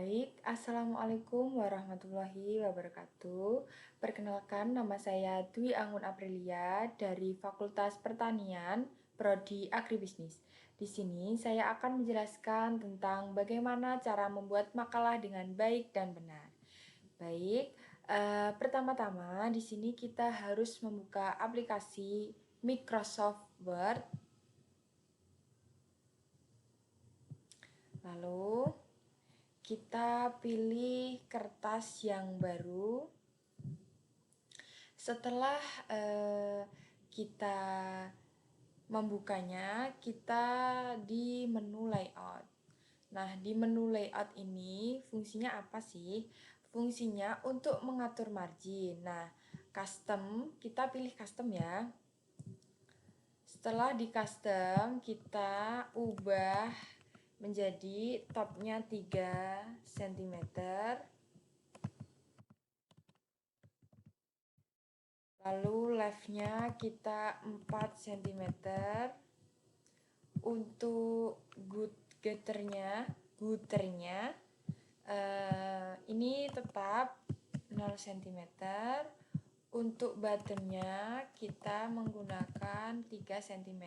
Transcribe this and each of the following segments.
Baik, Assalamualaikum warahmatullahi wabarakatuh. Perkenalkan, nama saya Dwi Anggun Aprilia dari Fakultas Pertanian, Prodi Agribisnis. Di sini saya akan menjelaskan tentang bagaimana cara membuat makalah dengan baik dan benar. Baik, pertama-tama di sini kita harus membuka aplikasi Microsoft Word. Lalu kita pilih kertas yang baru. Setelah kita membukanya, kita di menu layout. Nah, di menu layout ini fungsinya apa sih? Fungsinya untuk mengatur margin. Nah, custom, kita pilih custom ya. Setelah di custom, kita ubah menjadi topnya 3 cm. Lalu leftnya kita 4 cm. Untuk guternya ini tetap 0 cm. Untuk bottomnya kita menggunakan 3 cm.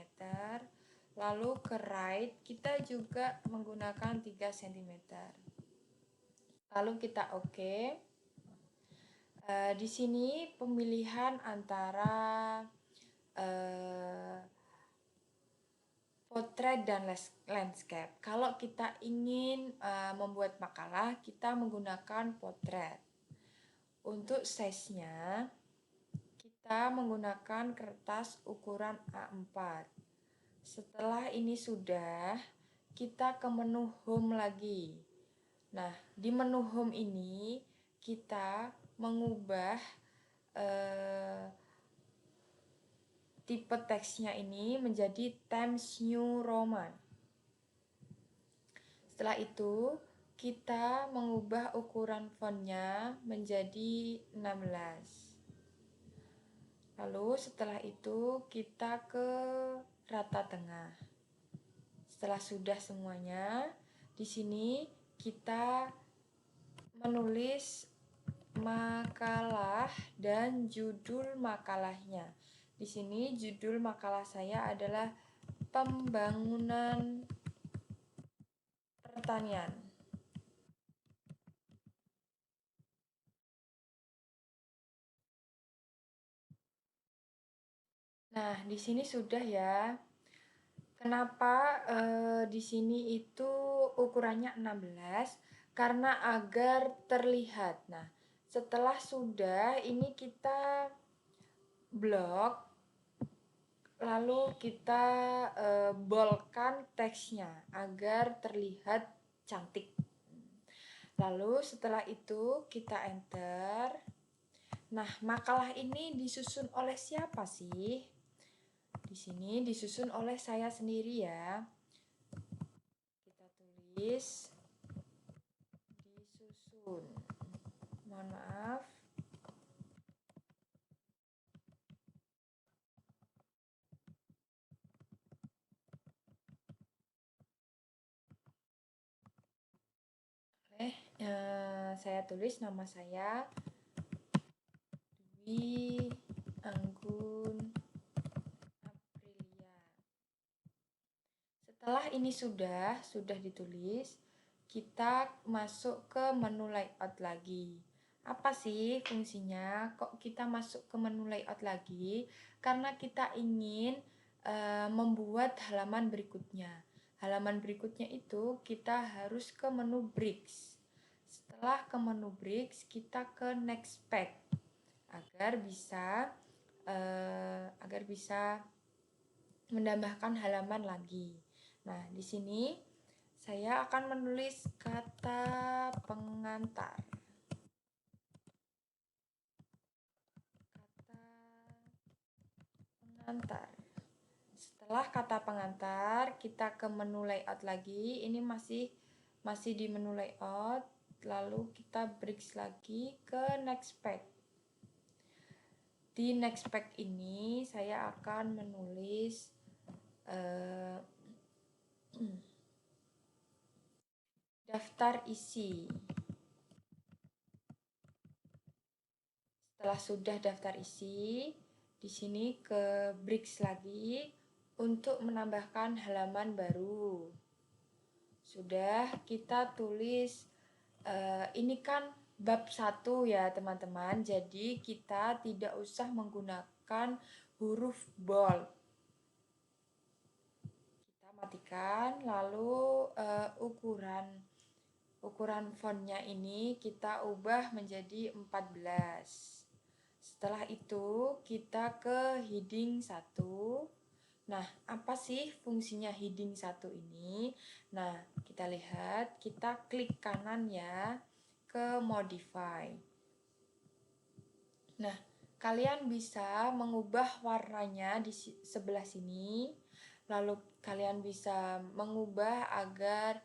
Lalu ke right kita juga menggunakan 3 cm. Lalu kita oke. Di sini pemilihan antara potret dan landscape. Kalau kita ingin membuat makalah, kita menggunakan potret. Untuk size-nya, kita menggunakan kertas ukuran A4. Setelah ini sudah, kita ke menu home lagi. Nah, di menu home ini kita mengubah tipe teksnya ini menjadi Times New Roman. Setelah itu, kita mengubah ukuran fontnya menjadi 16. Lalu setelah itu kita ke rata tengah. Setelah sudah semuanya, di sini kita menulis makalah dan judul makalahnya. Di sini judul makalah saya adalah Pembangunan Pertanian. Nah, di sini sudah ya. Kenapa di sini itu ukurannya 16? Karena agar terlihat. Nah, setelah sudah ini kita blok, lalu kita boldkan teksnya agar terlihat cantik. Lalu setelah itu kita enter. Nah, makalah ini disusun oleh siapa sih? Di sini disusun oleh saya sendiri ya. Kita tulis disusun. Mohon maaf. Saya tulis nama saya Dwi Anggun Aprilia. Setelah ini sudah ditulis, kita masuk ke menu layout lagi. Apa sih fungsinya? Kok kita masuk ke menu layout lagi? Karena kita ingin membuat halaman berikutnya. Halaman berikutnya itu kita harus ke menu bricks. Setelah ke menu bricks, kita ke next page agar bisa menambahkan halaman lagi. Nah, di sini saya akan menulis kata pengantar. Setelah kata pengantar, kita ke menu layout lagi. Ini masih di menu layout. Lalu kita bricks lagi ke next page. Di next page ini saya akan menulis daftar isi. Setelah sudah daftar isi, di sini ke Bricks lagi untuk menambahkan halaman baru. Sudah kita tulis, ini kan bab 1 ya teman-teman, jadi kita tidak usah menggunakan huruf bold. Kita matikan, lalu ukuran fontnya ini kita ubah menjadi 14. Setelah itu kita ke heading 1. Nah, apa sih fungsinya heading 1 ini? Nah, kita lihat, kita klik kanan ya ke modify. Nah, kalian bisa mengubah warnanya di sebelah sini. Lalu kalian bisa mengubah agar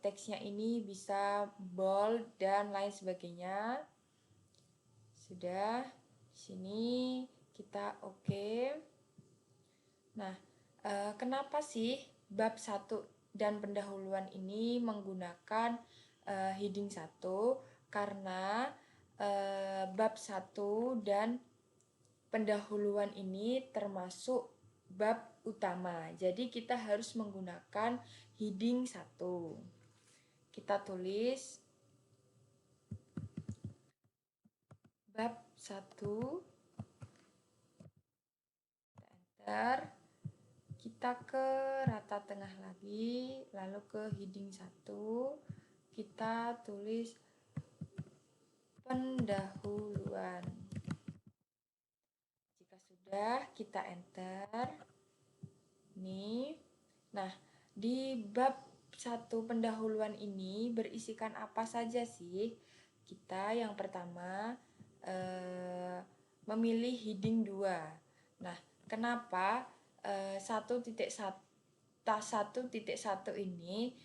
teksnya ini bisa bold dan lain sebagainya. Sudah, di sini kita oke. Nah, kenapa sih bab 1 dan pendahuluan ini menggunakan heading 1? Karena bab 1 dan pendahuluan ini termasuk bab utama. Jadi kita harus menggunakan heading 1. Kita tulis bab 1, enter. Kita ke rata tengah lagi, lalu ke heading 1, kita tulis pendahuluan. Jika sudah, kita enter. Nih. Nah, di bab 1 pendahuluan ini berisikan apa saja sih? Kita yang pertama memilih heading 2. Nah, kenapa 1.1 ini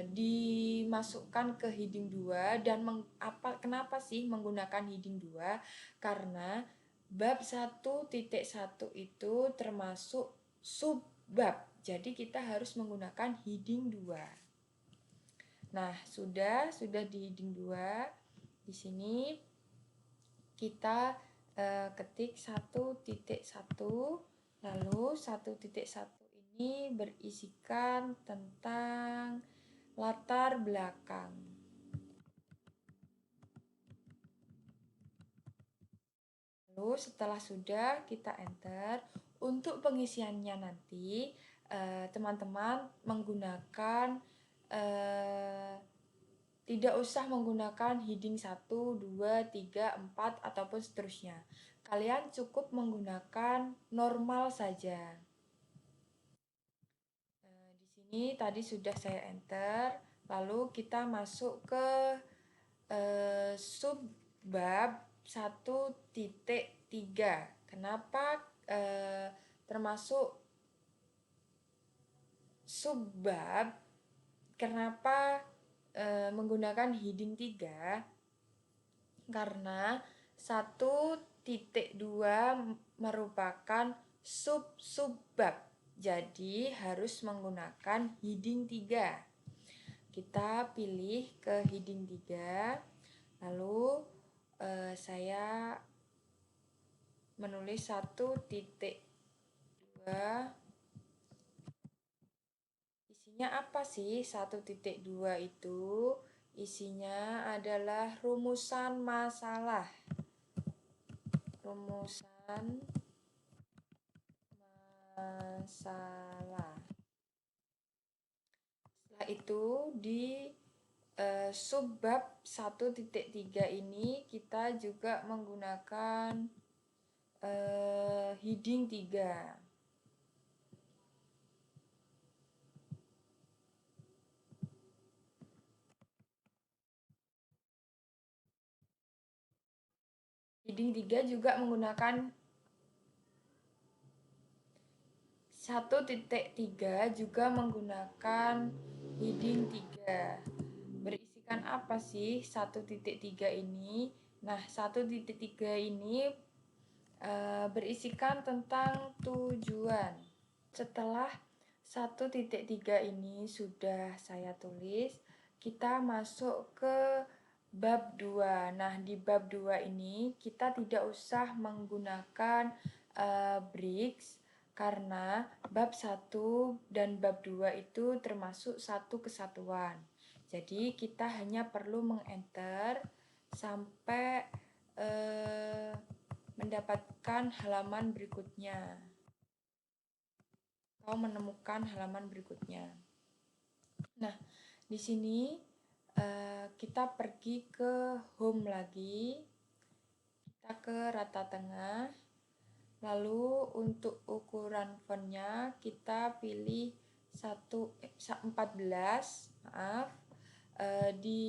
dimasukkan ke heading 2 dan kenapa sih menggunakan heading 2? Karena bab 1.1 itu termasuk subbab. Jadi kita harus menggunakan heading 2. Nah, sudah di heading 2. Di sini kita ketik 1.1, lalu 1.1 ini berisikan tentang latar belakang. Lalu setelah sudah, kita enter. Untuk pengisiannya nanti teman-teman menggunakan tidak usah menggunakan heading 1, 2, 3, 4 ataupun seterusnya. Kalian cukup menggunakan normal saja. Di sini tadi sudah saya enter, lalu kita masuk ke subbab 1.3. Kenapa termasuk subbab? Kenapa menggunakan heading 3? Karena 1.2 merupakan subbab. Jadi harus menggunakan heading 3. Kita pilih ke heading 3. Lalu saya menulis 1.2. Isinya apa sih 1.2 itu? Isinya adalah rumusan masalah. Rumusan masalah. Setelah itu di subbab 1.3 ini kita juga menggunakan heading 3. Heading 3 juga menggunakan 1.3 juga menggunakan heading 3. Berisikan apa sih 1.3 ini? Nah, 1.3 ini berisikan tentang tujuan. Setelah 1.3 ini sudah saya tulis, kita masuk ke bab 2. Nah, di bab 2 ini kita tidak usah menggunakan breaks karena bab 1 dan bab 2 itu termasuk satu kesatuan. Jadi, kita hanya perlu mengenter sampai mendapatkan halaman berikutnya atau menemukan halaman berikutnya. Nah, di sini kita pergi ke home lagi, kita ke rata tengah, lalu untuk ukuran fontnya kita pilih 14, maaf. Di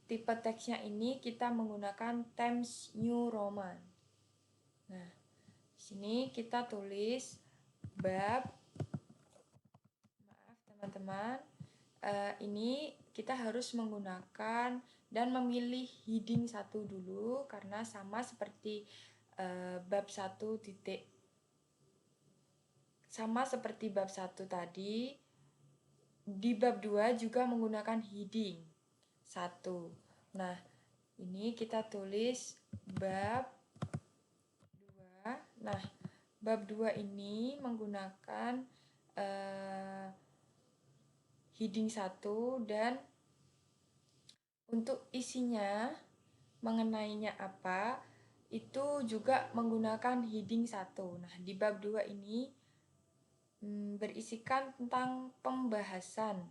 tipe teksnya ini kita menggunakan Times New Roman. Nah, di sini kita tulis bab, maaf teman-teman, ini kita harus menggunakan dan memilih heading 1 dulu karena sama seperti bab 1 titik sama seperti bab 1 tadi, di bab 2 juga menggunakan heading 1. Nah, ini kita tulis bab 2. Nah, bab 2 ini menggunakan heading 1 dan untuk isinya mengenainya apa itu juga menggunakan heading 1. Nah, di bab 2 ini berisikan tentang pembahasan.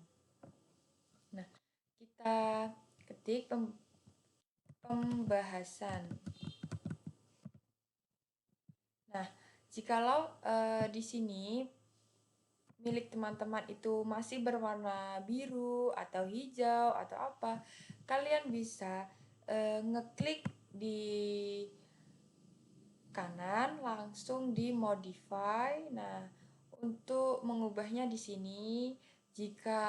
Nah, kita ketik pembahasan. Nah, jikalau di sini milik teman-teman itu masih berwarna biru atau hijau atau apa, kalian bisa ngeklik di kanan langsung di modify. Nah, untuk mengubahnya di sini jika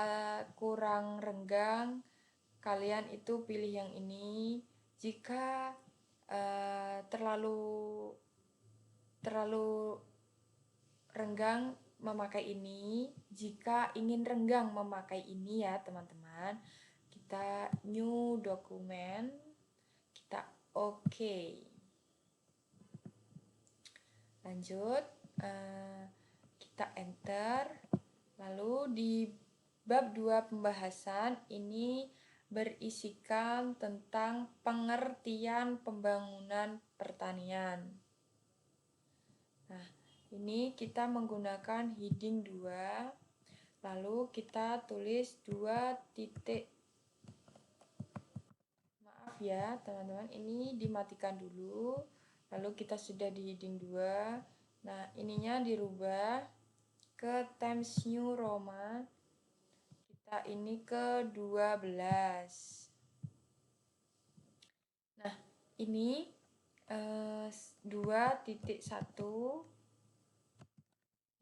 kurang renggang kalian itu pilih yang ini. Jika terlalu renggang memakai ini. Jika ingin renggang memakai ini ya teman-teman, kita new document, kita OK. Lanjut, kita enter. Lalu di bab 2 pembahasan ini berisikan tentang pengertian pembangunan pertanian. Nah, ini kita menggunakan heading 2. Lalu kita tulis 2 titik. Maaf ya teman-teman, ini dimatikan dulu. Lalu kita sudah di heading 2. Nah, ininya dirubah ke Times New Roman. Kita ini ke 12. Nah, ini 2.1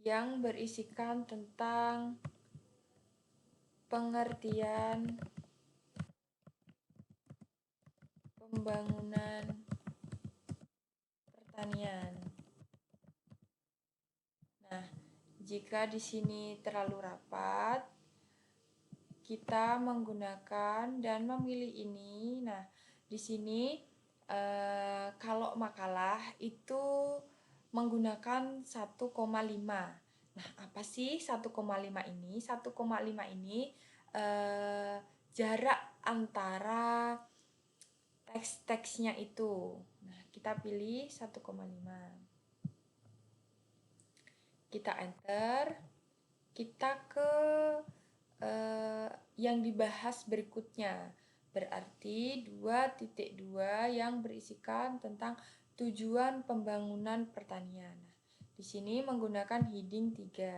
yang berisikan tentang pengertian pembangunan pertanian. Nah, jika di sini terlalu rapat, kita menggunakan dan memilih ini. Nah, di sini kalau makalah itu menggunakan 1,5. Nah, apa sih 1,5 ini? 1,5 ini jarak antara teks-teksnya itu. Nah, kita pilih 1,5. Kita enter. Kita ke yang dibahas berikutnya. Berarti 2.2 yang berisikan tentang tujuan pembangunan pertanian. Nah, di sini menggunakan heading 3.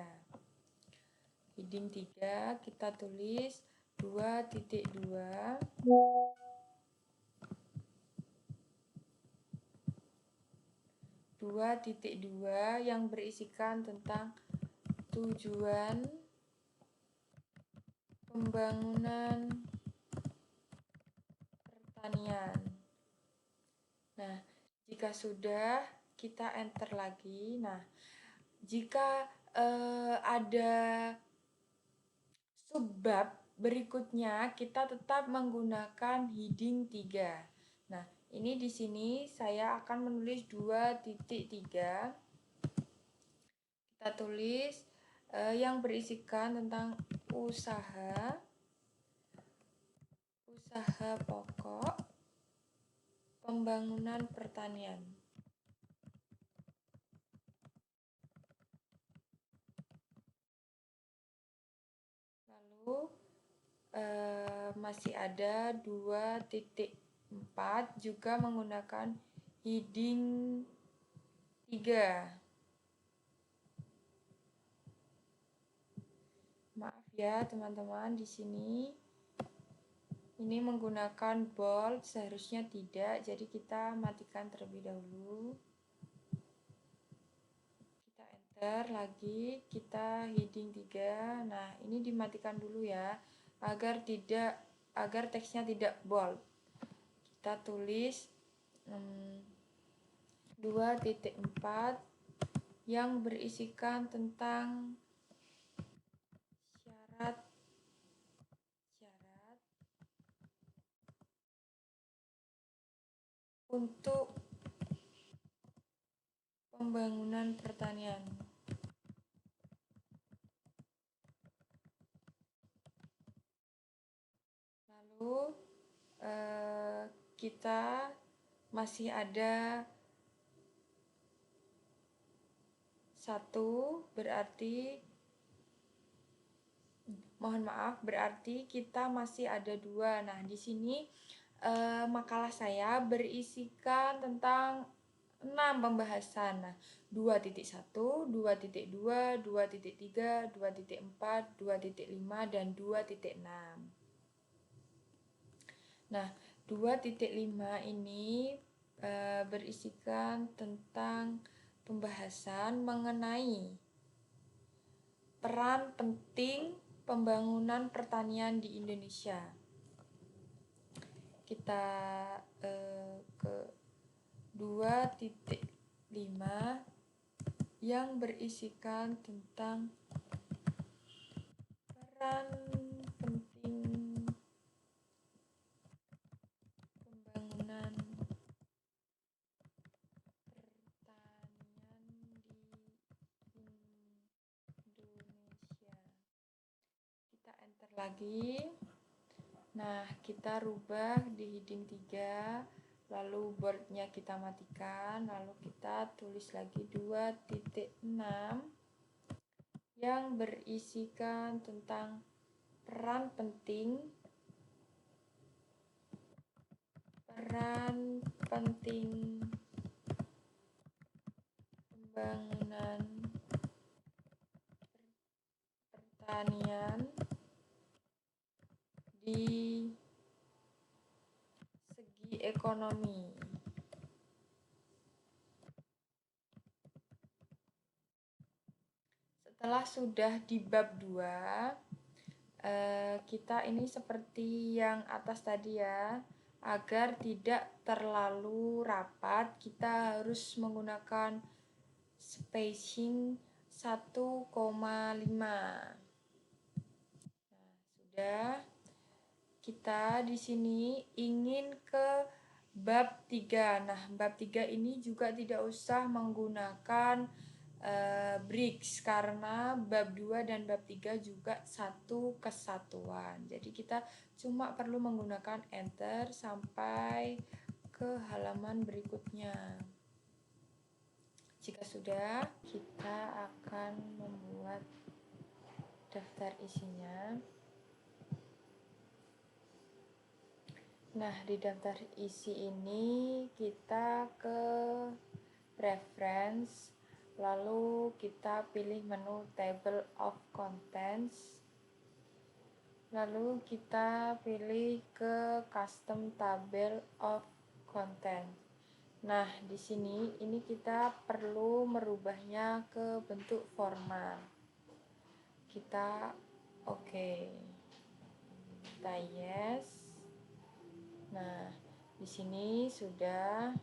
Heading 3 kita tulis 2.2. 2.2 yang berisikan tentang tujuan pembangunan pertanian. Nah, jika sudah, kita enter lagi. Nah, jika ada subbab berikutnya kita tetap menggunakan heading 3. Nah, ini di sini saya akan menulis 2.3. Kita tulis yang berisikan tentang usaha pokok pembangunan pertanian. Lalu masih ada 2.4 juga menggunakan heading 3. Maaf ya teman-teman, di sini ini menggunakan bold, seharusnya tidak, jadi kita matikan terlebih dahulu. Kita enter lagi, kita heading 3. Nah, ini dimatikan dulu ya, agar teksnya tidak bold. Kita tulis 2.4 yang berisikan tentang syarat untuk pembangunan pertanian. Lalu kita masih ada 1, berarti kita masih ada 2. Nah, di sini makalah saya berisikan tentang 6 pembahasan. Nah, 2.1, 2.2, 2.3, 2.4, 2.5, dan 2.6. Nah, 2.5 ini berisikan tentang pembahasan mengenai peran penting pembangunan pertanian di Indonesia. Kita ke 2.5 yang berisikan tentang peran penting pembangunan pertanian di Indonesia. Kita enter lagi. Nah, kita rubah di heading 3, lalu boldnya kita matikan, lalu kita tulis lagi 2.6 yang berisikan tentang peran penting pembangunan pertanian di segi ekonomi. Setelah sudah di bab 2, kita ini seperti yang atas tadi ya, agar tidak terlalu rapat, kita harus menggunakan spacing 1,5. Nah, sudah. Kita di sini ingin ke bab 3. Nah, bab 3 ini juga tidak usah menggunakan breaks karena bab 2 dan bab 3 juga satu kesatuan. Jadi kita cuma perlu menggunakan enter sampai ke halaman berikutnya. Jika sudah, kita akan membuat daftar isinya. Nah, di daftar isi ini kita ke reference, lalu kita pilih menu table of contents, lalu kita pilih ke custom table of content. Nah, di sini ini kita perlu merubahnya ke bentuk format. Kita oke. Kita yes. Nah, di sini sudah.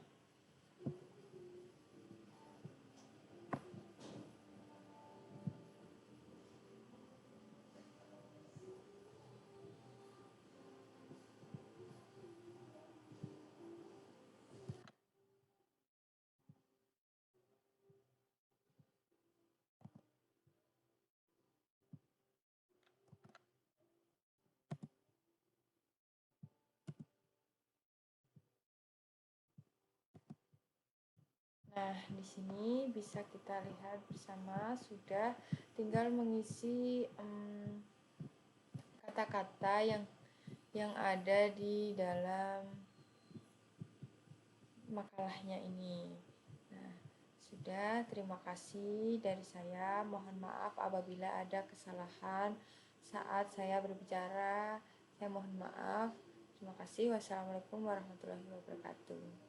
Nah, di sini bisa kita lihat bersama, sudah tinggal mengisi kata-kata yang ada di dalam makalahnya ini. Nah, sudah, terima kasih dari saya. Mohon maaf apabila ada kesalahan saat saya berbicara. Saya mohon maaf. Terima kasih. Wassalamualaikum warahmatullahi wabarakatuh.